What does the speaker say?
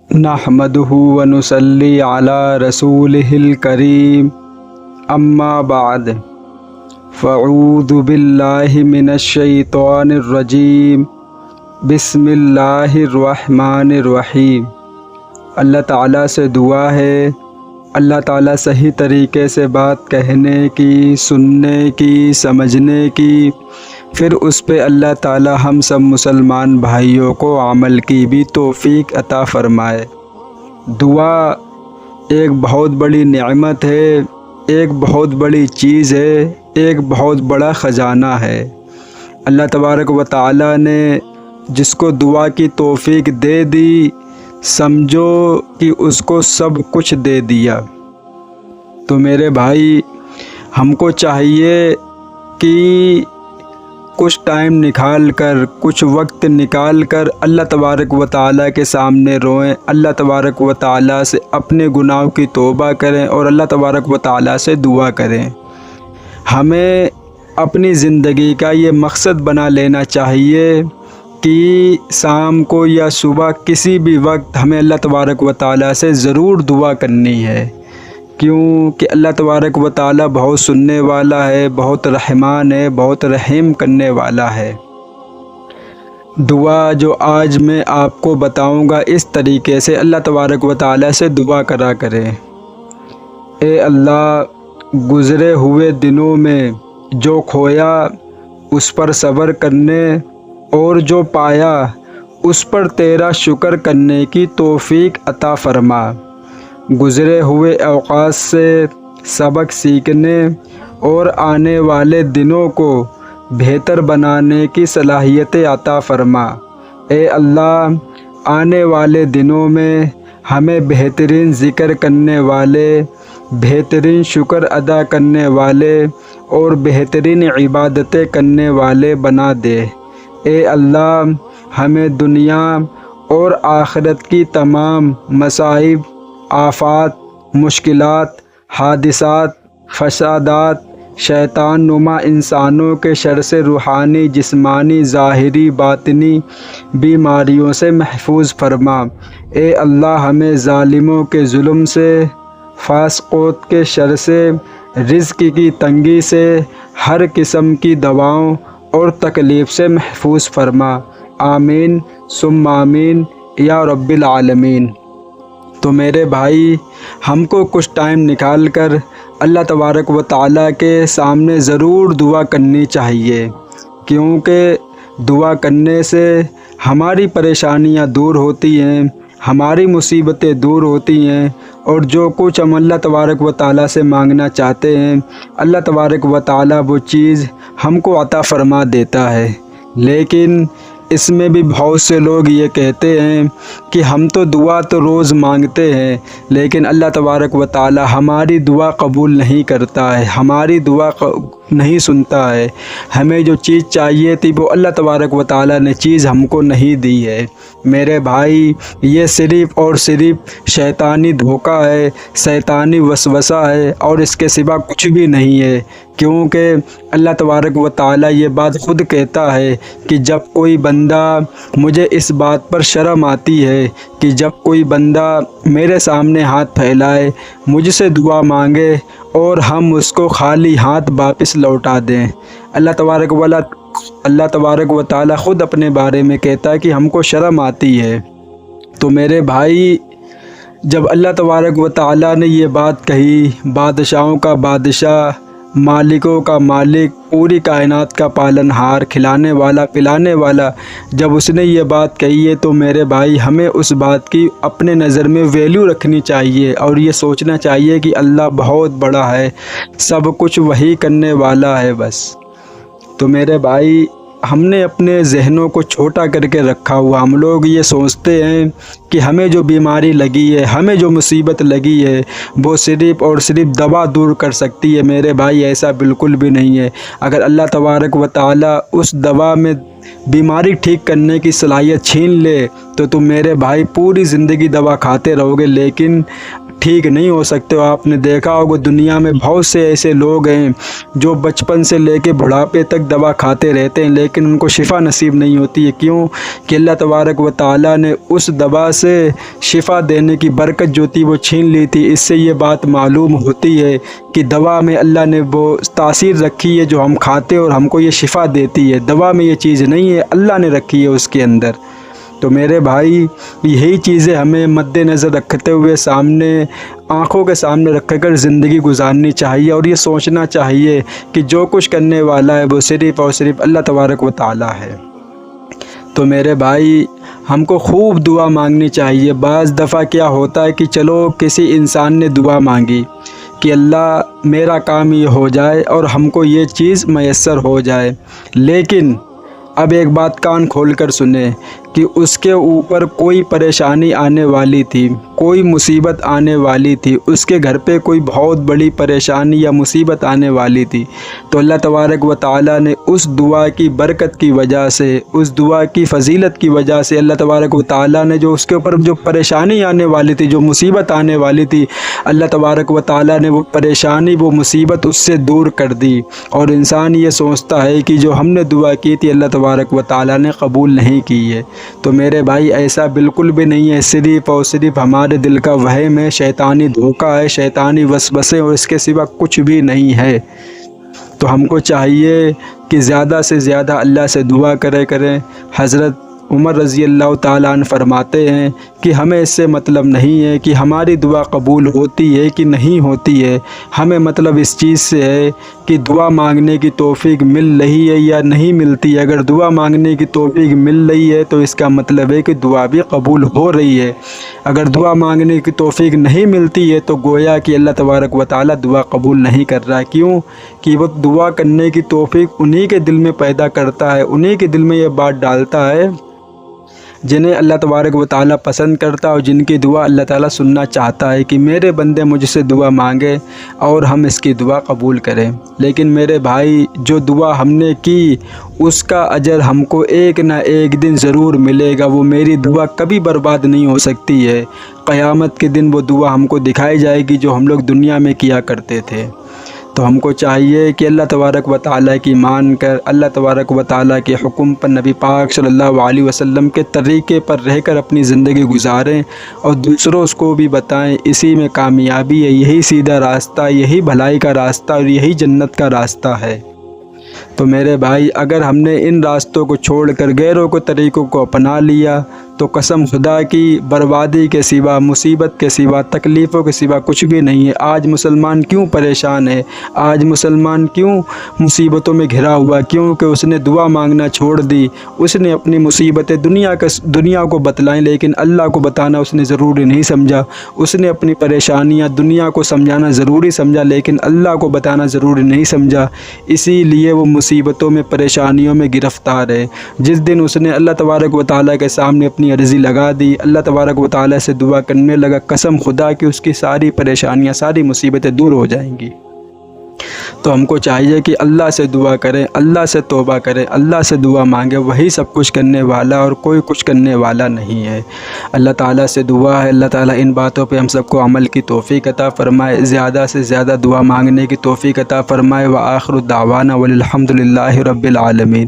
نحمدہ ونصلی علی رسولہ الکریم اما بعد فاعوذ باللہ من الشیطان الرجیم بسم اللہ الرحمن الرحیم۔ اللہ تعالیٰ سے دعا ہے اللہ تعالیٰ صحیح طریقے سے بات کہنے کی، سننے کی، سمجھنے کی، پھر اس پہ اللہ تعالیٰ ہم سب مسلمان بھائیوں کو عمل کی بھی توفیق عطا فرمائے۔ دعا ایک بہت بڑی نعمت ہے، ایک بہت بڑی چیز ہے، ایک بہت بڑا خزانہ ہے۔ اللہ تبارک و تعالیٰ نے جس کو دعا کی توفیق دے دی، سمجھو کہ اس کو سب کچھ دے دیا۔ تو میرے بھائی، ہم کو چاہیے کہ کچھ ٹائم نکال کر، کچھ وقت نکال کر اللہ تبارک و تعالیٰ کے سامنے روئیں، اللہ تبارک و تعالیٰ سے اپنے گناہوں کی توبہ کریں اور اللہ تبارک و تعالیٰ سے دعا کریں۔ ہمیں اپنی زندگی کا یہ مقصد بنا لینا چاہیے کہ شام کو یا صبح کسی بھی وقت ہمیں اللہ تبارک و تعالیٰ سے ضرور دعا کرنی ہے، کیونکہ اللہ تبارک و تعالیٰ بہت سننے والا ہے، بہت رحمان ہے، بہت رحم کرنے والا ہے۔ دعا جو آج میں آپ کو بتاؤں گا، اس طریقے سے اللہ تبارک و تعالیٰ سے دعا کرا کریں۔ اے اللہ، گزرے ہوئے دنوں میں جو کھویا اس پر صبر کرنے اور جو پایا اس پر تیرا شکر کرنے کی توفیق عطا فرما۔ گزرے ہوئے اوقات سے سبق سیکھنے اور آنے والے دنوں کو بہتر بنانے کی صلاحیت عطا فرما۔ اے اللہ، آنے والے دنوں میں ہمیں بہترین ذکر کرنے والے، بہترین شکر ادا کرنے والے اور بہترین عبادتیں کرنے والے بنا دے۔ اے اللہ، ہمیں دنیا اور آخرت کی تمام مصائب، آفات، مشکلات، حادثات، فسادات، شیطان نما انسانوں کے شر سے روحانی، جسمانی، ظاہری، باطنی بیماریوں سے محفوظ فرما۔ اے اللہ، ہمیں ظالموں کے ظلم سے، فاسقوں کے شر سے، رزق کی تنگی سے، ہر قسم کی دواؤں اور تکلیف سے محفوظ فرما۔ آمین ثم آمین یا رب العالمین۔ تو میرے بھائی، ہم کو کچھ ٹائم نکال کر اللہ تبارک و تعالیٰ کے سامنے ضرور دعا کرنی چاہیے، کیونکہ دعا کرنے سے ہماری پریشانیاں دور ہوتی ہیں، ہماری مصیبتیں دور ہوتی ہیں، اور جو کچھ ہم اللہ تبارک و تعالیٰ سے مانگنا چاہتے ہیں، اللہ تبارک و تعالیٰ وہ چیز ہم کو عطا فرما دیتا ہے۔ لیکن اس میں بھی بہت سے لوگ یہ کہتے ہیں کہ ہم تو دعا تو روز مانگتے ہیں، لیکن اللہ تبارک و تعالی ہماری دعا قبول نہیں کرتا ہے، ہماری دعا نہیں سنتا ہے۔ ہمیں جو چیز چاہیے تھی وہ اللہ تبارک و تعالی نے چیز ہم کو نہیں دی ہے۔ میرے بھائی، یہ صرف اور صرف شیطانی دھوکہ ہے، شیطانی وسوسہ ہے، اور اس کے سوا کچھ بھی نہیں ہے، کیونکہ اللہ تبارک و تعالی یہ بات خود کہتا ہے کہ جب کوئی بندہ، مجھے اس بات پر شرم آتی ہے کہ جب کوئی بندہ میرے سامنے ہاتھ پھیلائے، مجھ سے دعا مانگے اور ہم اس کو خالی ہاتھ واپس لوٹا دیں۔ اللہ تبارک و تعالی خود اپنے بارے میں کہتا ہے کہ ہم کو شرم آتی ہے۔ تو میرے بھائی، جب اللہ تبارک و تعالی نے یہ بات کہی، بادشاہوں کا بادشاہ، مالکوں کا مالک، پوری کائنات کا پالن ہار، کھلانے والا، پلانے والا، جب اس نے یہ بات کہی ہے تو میرے بھائی، ہمیں اس بات کی اپنے نظر میں ویلیو رکھنی چاہیے اور یہ سوچنا چاہیے کہ اللہ بہت بڑا ہے، سب کچھ وہی کرنے والا ہے بس۔ تو میرے بھائی، ہم نے اپنے ذہنوں کو چھوٹا کر کے رکھا ہوا، ہم لوگ یہ سوچتے ہیں کہ ہمیں جو بیماری لگی ہے، ہمیں جو مصیبت لگی ہے، وہ صرف اور صرف دوا دور کر سکتی ہے۔ میرے بھائی، ایسا بالکل بھی نہیں ہے۔ اگر اللہ تبارک و تعالی اس دوا میں بیماری ٹھیک کرنے کی صلاحیت چھین لے تو تم میرے بھائی پوری زندگی دوا کھاتے رہو گے، لیکن ٹھیک نہیں ہو سکتے ہو۔ آپ نے دیکھا ہوگا دنیا میں بہت سے ایسے لوگ ہیں جو بچپن سے لے کے بڑھاپے تک دوا کھاتے رہتے ہیں لیکن ان کو شفا نصیب نہیں ہوتی ہے۔ کیوں کہ اللہ تبارک و تعالیٰ نے اس دوا سے شفا دینے کی برکت جو تھی وہ چھین لی تھی۔ اس سے یہ بات معلوم ہوتی ہے کہ دوا میں اللہ نے وہ تاثیر رکھی ہے جو ہم کھاتے ہیں اور ہم کو یہ شفا دیتی ہے۔ دوا میں یہ چیز نہیں ہے، اللہ نے رکھی ہے اس کے اندر۔ تو میرے بھائی یہی چیزیں ہمیں مد نظر رکھتے ہوئے سامنے آنکھوں کے سامنے رکھ کر زندگی گزارنی چاہیے اور یہ سوچنا چاہیے کہ جو کچھ کرنے والا ہے وہ صرف اور صرف اللہ تبارک و تعالیٰ ہے۔ تو میرے بھائی ہم کو خوب دعا مانگنی چاہیے۔ بعض دفعہ کیا ہوتا ہے کہ چلو کسی انسان نے دعا مانگی کہ اللہ میرا کام یہ ہو جائے اور ہم کو یہ چیز میسر ہو جائے، لیکن اب ایک بات کان کھول کر سنیں کہ اس کے اوپر کوئی پریشانی آنے والی تھی، کوئی مصیبت آنے والی تھی، اس کے گھر پہ کوئی بہت بڑی پریشانی یا مصیبت آنے والی تھی، تو اللہ تبارک و تعالیٰ نے اس دعا کی برکت کی وجہ سے، اس دعا کی فضیلت کی وجہ سے اللہ تبارک و تعالیٰ نے جو اس کے اوپر جو پریشانی آنے والی تھی، جو مصیبت آنے والی تھی، اللہ تبارک و تعالیٰ نے وہ پریشانی، وہ مصیبت اس سے دور کر دی۔ اور انسان یہ سوچتا ہے کہ جو ہم نے دعا کی تھی اللہ تبارک و تعالیٰ نے قبول نہیں کی ہے۔ تو میرے بھائی ایسا بالکل بھی نہیں ہے، صرف اور صرف ہمارے دل کا وہم ہے، شیطانی دھوکہ ہے، شیطانی وسوسے، اور اس کے سوا کچھ بھی نہیں ہے۔ تو ہم کو چاہیے کہ زیادہ سے زیادہ اللہ سے دعا کریں۔ حضرت عمر رضی اللہ تعالیٰ عنہ فرماتے ہیں کہ ہمیں اس سے مطلب نہیں ہے کہ ہماری دعا قبول ہوتی ہے کہ نہیں ہوتی ہے، ہمیں مطلب اس چیز سے ہے کہ دعا مانگنے کی توفیق مل رہی ہے یا نہیں ملتی ہے۔ اگر دعا مانگنے کی توفیق مل رہی ہے تو اس کا مطلب ہے کہ دعا بھی قبول ہو رہی ہے۔ اگر دعا مانگنے کی توفیق نہیں ملتی ہے تو گویا کہ اللہ تبارک و تعالیٰ دعا قبول نہیں کر رہا ہے۔ کیوں کہ وہ دعا کرنے کی توفیق انہی کے دل میں پیدا کرتا ہے، انہی کے دل میں یہ بات ڈالتا ہے جنہیں اللہ تبارک و تعالیٰ پسند کرتا ہے اور جن کی دعا اللہ تعالیٰ سننا چاہتا ہے کہ میرے بندے مجھ سے دعا مانگے اور ہم اس کی دعا قبول کریں۔ لیکن میرے بھائی جو دعا ہم نے کی اس کا اجر ہم کو ایک نہ ایک دن ضرور ملے گا۔ وہ میری دعا کبھی برباد نہیں ہو سکتی ہے۔ قیامت کے دن وہ دعا ہم کو دکھائی جائے گی جو ہم لوگ دنیا میں کیا کرتے تھے۔ تو ہم کو چاہیے کہ اللہ تبارک و تعالیٰ کی مان کر، اللہ تبارک و تعالیٰ کے حکم پر، نبی پاک صلی اللہ علیہ وسلم کے طریقے پر رہ کر اپنی زندگی گزاریں اور دوسروں کو بھی بتائیں اسی میں کامیابی ہے، یہی سیدھا راستہ، یہی بھلائی کا راستہ اور یہی جنت کا راستہ ہے۔ تو میرے بھائی اگر ہم نے ان راستوں کو چھوڑ کر غیروں کو طریقوں کو اپنا لیا تو قسم خدا کی بربادی کے سوا، مصیبت کے سوا، تکلیفوں کے سوا کچھ بھی نہیں ہے۔ آج مسلمان کیوں پریشان ہے؟ آج مسلمان کیوں مصیبتوں میں گھرا ہوا؟ کیونکہ اس نے دعا مانگنا چھوڑ دی، اس نے اپنی مصیبتیں دنیا کو بتلائیں لیکن اللہ کو بتانا اس نے ضروری نہیں سمجھا۔ اس نے اپنی پریشانیاں دنیا کو سمجھانا ضروری سمجھا لیکن اللہ کو بتانا ضروری نہیں سمجھا، اسی لیے وہ مصیبتوں میں، پریشانیوں میں گرفتار ہے۔ جس دن اس نے اللہ تبارک و تعالیٰ کے سامنے اپنی عرضی لگا دی، اللہ تبارک و تعالیٰ سے دعا کرنے لگا، قسم خدا کہ اس کی ساری پریشانیاں، ساری مصیبتیں دور ہو جائیں گی۔ تو ہم کو چاہیے کہ اللہ سے دعا کریں، اللہ سے توبہ کریں، اللہ سے دعا مانگیں، وہی سب کچھ کرنے والا اور کوئی کچھ کرنے والا نہیں ہے۔ اللہ تعالیٰ سے دعا ہے اللہ تعالیٰ ان باتوں پہ ہم سب کو عمل کی توفیق عطا فرمائے، زیادہ سے زیادہ دعا مانگنے کی توفیق عطا فرمائے۔ وآخر دعوانا والحمد للہ رب العالمین۔